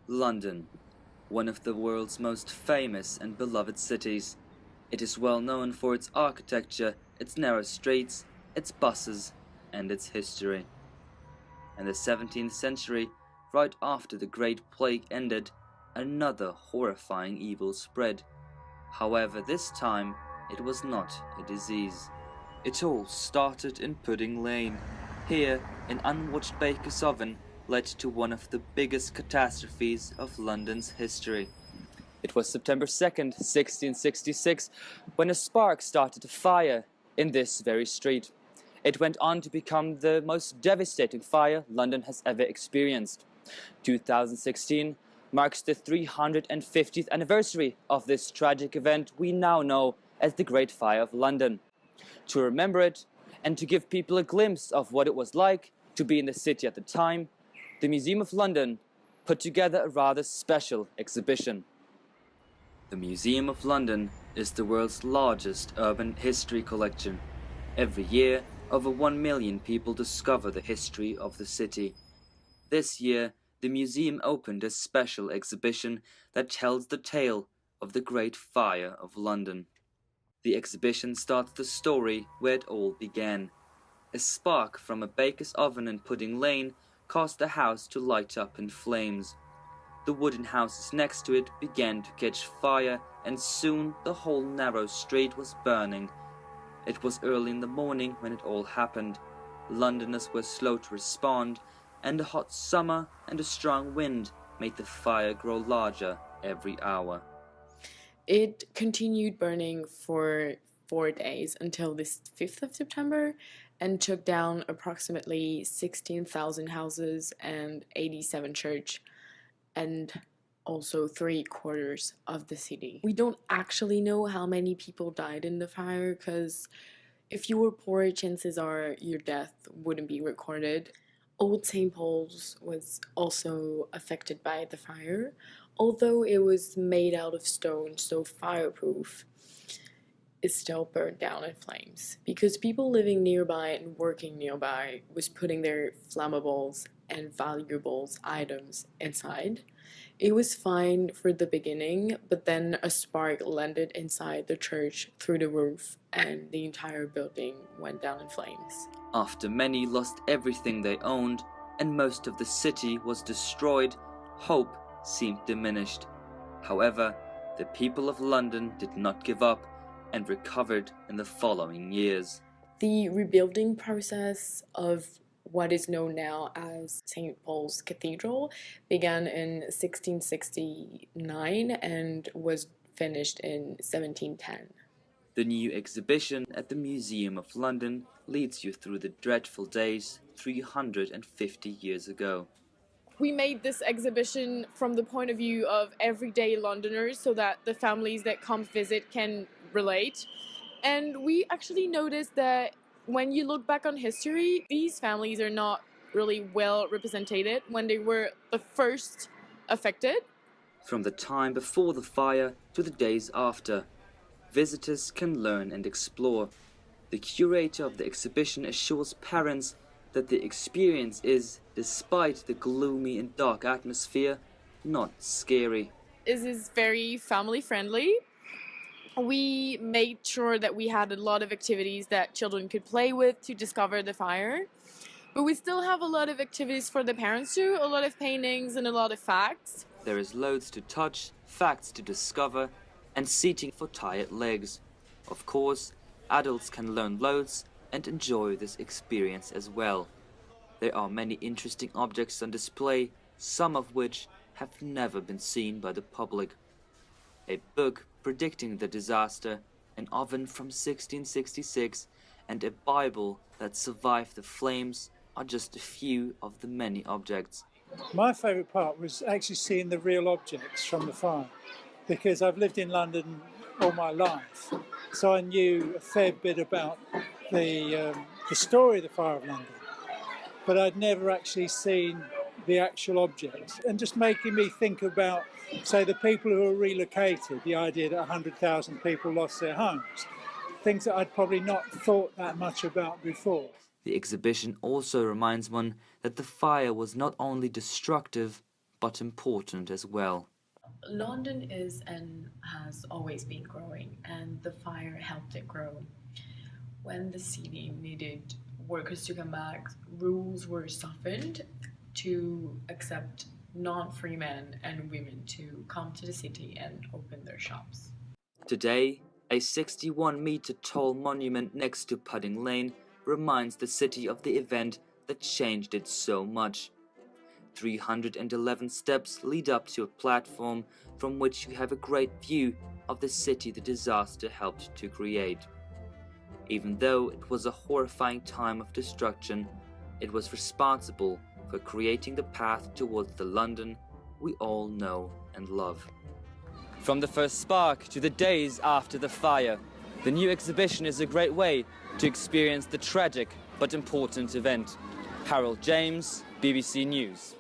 London, one of the world's most famous and beloved cities. It is well known for its architecture, its narrow streets, its buses, and its history. In the 17th century, right after the Great Plague ended, another horrifying evil spread. However, this time it was not a disease. It all started in Pudding Lane. Here, an unwatched baker's oven led to one of the biggest catastrophes of London's history. It was September 2nd, 1666, when a spark started a fire in this very street. It went on to become the most devastating fire London has ever experienced. 2016 marks the 350th anniversary of this tragic event we now know as the Great Fire of London. To remember it, and to give people a glimpse of what it was like to be in the city at the time, the Museum of London put together a rather special exhibition. The Museum of London is the world's largest urban history collection. Every year, over 1 million people discover the history of the city. This year, the museum opened a special exhibition that tells the tale of the Great Fire of London. The exhibition starts the story where it all began. A spark from a baker's oven in Pudding Lane caused the house to light up in flames. The wooden houses next to it began to catch fire, and soon the whole narrow street was burning. It was early in the morning when it all happened. Londoners were slow to respond, and a hot summer and a strong wind made the fire grow larger every hour. It continued burning for 4 days until the 5th of September and took down approximately 16,000 houses and 87 churches and also 3/4 of the city. We don't actually know how many people died in the fire because if you were poor, chances are your death wouldn't be recorded. Old St. Paul's was also affected by the fire, although it was made out of stone, so fireproof. It still burned down in flames because people living nearby and working nearby was putting their flammables and valuables items inside. It was fine for the beginning, but then a spark landed inside the church through the roof and the entire building went down in flames. After many lost everything they owned and most of the city was destroyed, hope seemed diminished. However, the people of London did not give up and recovered in the following years. The rebuilding process of what is known now as St. Paul's Cathedral began in 1669 and was finished in 1710. The new exhibition at the Museum of London leads you through the dreadful days 350 years ago. We made this exhibition from the point of view of everyday Londoners so that the families that come visit can relate. And we actually noticed that when you look back on history, these families are not really well represented when they were the first affected. From the time before the fire to the days after, visitors can learn and explore. The curator of the exhibition assures parents that the experience is, despite the gloomy and dark atmosphere, not scary. This is very family friendly. We made sure that we had a lot of activities that children could play with to discover the fire. But we still have a lot of activities for the parents too, a lot of paintings and a lot of facts. There is loads to touch, facts to discover, and seating for tired legs. Of course, adults can learn loads and enjoy this experience as well. There are many interesting objects on display, some of which have never been seen by the public. A book predicting the disaster, an oven from 1666, and a Bible that survived the flames are just a few of the many objects. My favourite part was actually seeing the real objects from the fire, because I've lived in London all my life, so I knew a fair bit about the story of the Fire of London, but I'd never actually seen the actual objects, and just making me think about, say, the people who were relocated, the idea that 100,000 people lost their homes, things that I'd probably not thought that much about before. The exhibition also reminds one that the fire was not only destructive, but important as well. London is and has always been growing, and the fire helped it grow. When the city needed workers to come back, rules were softened to accept non-free men and women to come to the city and open their shops. Today, a 61-meter tall monument next to Pudding Lane reminds the city of the event that changed it so much. 311 steps lead up to a platform from which you have a great view of the city the disaster helped to create. Even though it was a horrifying time of destruction, it was responsible for creating the path towards the London we all know and love. From the first spark to the days after the fire, the new exhibition is a great way to experience the tragic but important event. Harold James, BBC News.